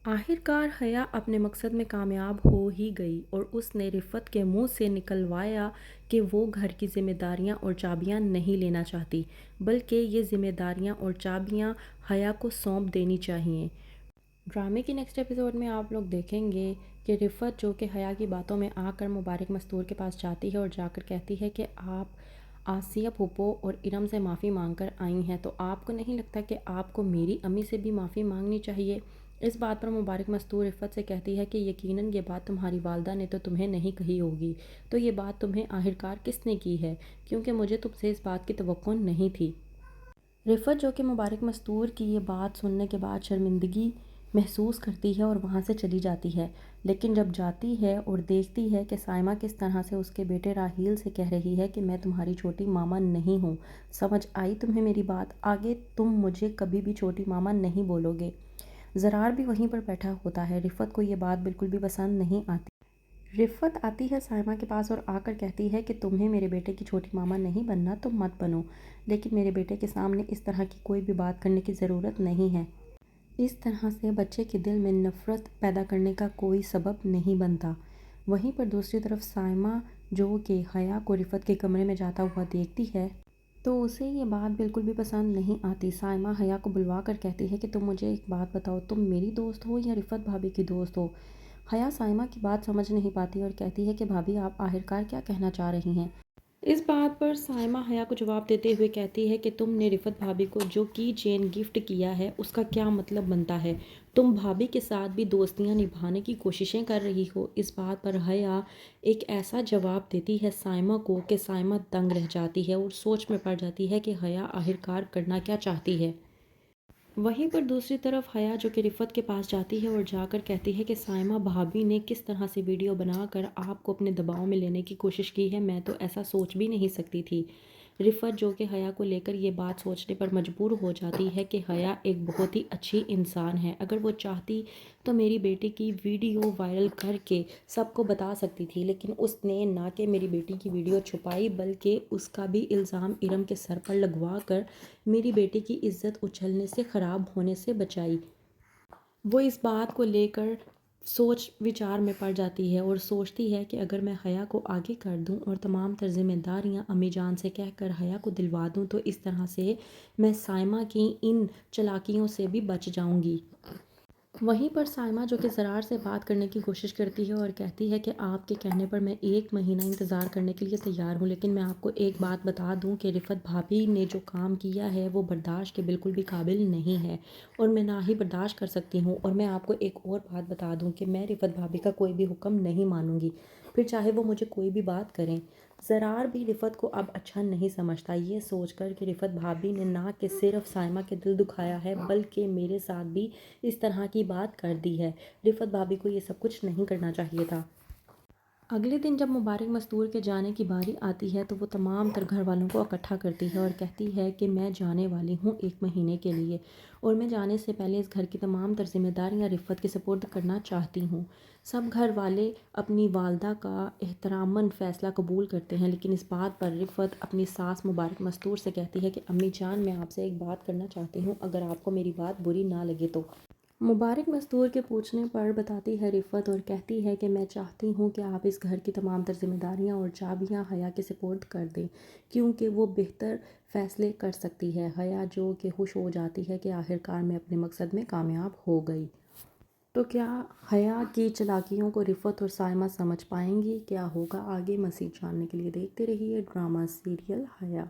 आखिरकार हया अपने मकसद में कामयाब हो ही गई और उसने रिफ़त के मुंह से निकलवाया कि वो घर की ज़िम्मेदारियां और चाबियां नहीं लेना चाहती, बल्कि ये ज़िम्मेदारियां और चाबियां हया को सौंप देनी चाहिए। ड्रामे की नेक्स्ट एपिसोड में आप लोग देखेंगे कि रिफ़त जो कि हया की बातों में आकर मुबारक मस्तूर के पास जाती है और जाकर कहती है कि आप आसिया फूफो और इरम से माफ़ी मांग कर आई हैं, तो आपको नहीं लगता कि आपको मेरी अम्मी से भी माफ़ी मांगनी चाहिए। इस बात पर मुबारक मस्तूर रिफ़त से कहती है कि यकीनन ये बात तुम्हारी वालदा ने तो तुम्हें नहीं कही होगी, तो ये बात तुम्हें आखिरकार किसने की है, क्योंकि मुझे तुमसे इस बात की तवक्को नहीं थी। रिफ़त जो कि मुबारक मस्तूर की ये बात सुनने के बाद शर्मिंदगी महसूस करती है और वहाँ से चली जाती है। लेकिन जब जाती है और देखती है कि साइमा किस तरह से उसके बेटे राहील से कह रही है कि मैं तुम्हारी छोटी मामा नहीं हूँ, समझ आई तुम्हें मेरी बात, आगे तुम मुझे कभी भी छोटी मामा नहीं बोलोगे। ज़रार भी वहीं पर बैठा होता है। रिफ़त को ये बात बिल्कुल भी पसंद नहीं आती। रिफ़त आती है साइमा के पास और आकर कहती है कि तुम्हें मेरे बेटे की छोटी मामा नहीं बनना तो मत बनो, लेकिन मेरे बेटे के सामने इस तरह की कोई भी बात करने की ज़रूरत नहीं है। इस तरह से बच्चे के दिल में नफ़रत पैदा करने का कोई सबब नहीं बनता। वहीं पर दूसरी तरफ साइमा जो कि हया को रिफ़त के कमरे में जाता हुआ देखती है, तो उसे ये बात बिल्कुल भी पसंद नहीं आती। साइमा हया को बुलवा कर कहती है कि तुम मुझे एक बात बताओ, तुम मेरी दोस्त हो या रिफ़त भाभी की दोस्त हो। हया साइमा की बात समझ नहीं पाती और कहती है कि भाभी आप आखिरकार क्या कहना चाह रही हैं। इस बात पर साइमा हया को जवाब देते हुए कहती है कि तुमने रिफ़त भाभी को जो की चेन गिफ्ट किया है उसका क्या मतलब बनता है। तुम भाभी के साथ भी दोस्तियां निभाने की कोशिशें कर रही हो। इस बात पर हया एक ऐसा जवाब देती है साइमा को कि साइमा दंग रह जाती है और सोच में पड़ जाती है कि हया आखिरकार करना क्या चाहती है। वहीं पर दूसरी तरफ हया जो कि रिफ़त के पास जाती है और जाकर कहती है कि साइमा भाभी ने किस तरह से वीडियो बनाकर आपको अपने दबाव में लेने की कोशिश की है, मैं तो ऐसा सोच भी नहीं सकती थी। रिफ़त जो कि हया को लेकर ये बात सोचने पर मजबूर हो जाती है कि हया एक बहुत ही अच्छी इंसान है। अगर वो चाहती तो मेरी बेटी की वीडियो वायरल करके सबको बता सकती थी, लेकिन उसने ना कि मेरी बेटी की वीडियो छुपाई बल्कि उसका भी इल्ज़ाम इरम के सर पर लगवा कर मेरी बेटी की इज़्ज़त उछलने से ख़राब होने से बचाई। वो इस बात को लेकर सोच विचार में पड़ जाती है और सोचती है कि अगर मैं हया को आगे कर दूं और तमाम तर ज़िम्मेदारियां अम्मी जान से कहकर हया को दिलवा दूं, तो इस तरह से मैं साइमा की इन चालाकियों से भी बच जाऊंगी। वहीं पर साइमा जो कि ज़रार से बात करने की कोशिश करती है और कहती है कि आपके कहने पर मैं 1 महीना इंतज़ार करने के लिए तैयार हूँ, लेकिन मैं आपको एक बात बता दूँ कि रिफ़त भाभी ने जो काम किया है वो बर्दाश्त के बिल्कुल भी काबिल नहीं है और मैं ना ही बर्दाश्त कर सकती हूँ। और मैं आपको एक और बात बता दूँ कि मैं रिफ़त भाभी का कोई भी हुक्म नहीं मानूंगी, फिर चाहे वो मुझे कोई भी बात करें। ज़रार भी रिफ़त को अब अच्छा नहीं समझता, ये सोचकर कि रिफ़त भाभी ने ना कि सिर्फ साइमा के दिल दुखाया है बल्कि मेरे साथ भी इस तरह की बात कर दी है। रिफ़त भाभी को ये सब कुछ नहीं करना चाहिए था। अगले दिन जब मुबारक मस्तूर के जाने की बारी आती है तो वो तमाम तर घर वालों को इकट्ठा करती है और कहती है कि मैं जाने वाली हूँ 1 महीने के लिए और मैं जाने से पहले इस घर की तमाम तर जिम्मेदारियाँ रिफ़त के सुपुर्द करना चाहती हूँ। सब घर वाले अपनी वालदा का एहतरामन फ़ैसला कबूल करते हैं, लेकिन इस बात पर रिफ़त अपनी सास मुबारक मस्तूर से कहती है कि अम्मी जान मैं आपसे एक बात करना चाहती हूँ, अगर आपको मेरी बात बुरी ना लगे तो। मुबारक मस्तूर के पूछने पर बताती है रिफ़त और कहती है कि मैं चाहती हूँ कि आप इस घर की तमाम तर ज़िम्मेदारियाँ और चाबियाँ हया के सुपुर्द कर दें, क्योंकि वो बेहतर फ़ैसले कर सकती है। हया जो कि खुश हो जाती है कि आखिरकार मैं अपने मकसद में कामयाब हो गई। तो क्या हया की चालाकियों को रिफ़त और साइमा समझ पाएंगी? क्या होगा आगे? मज़ीद जानने के लिए देखते रहिए ड्रामा सीरियल हया।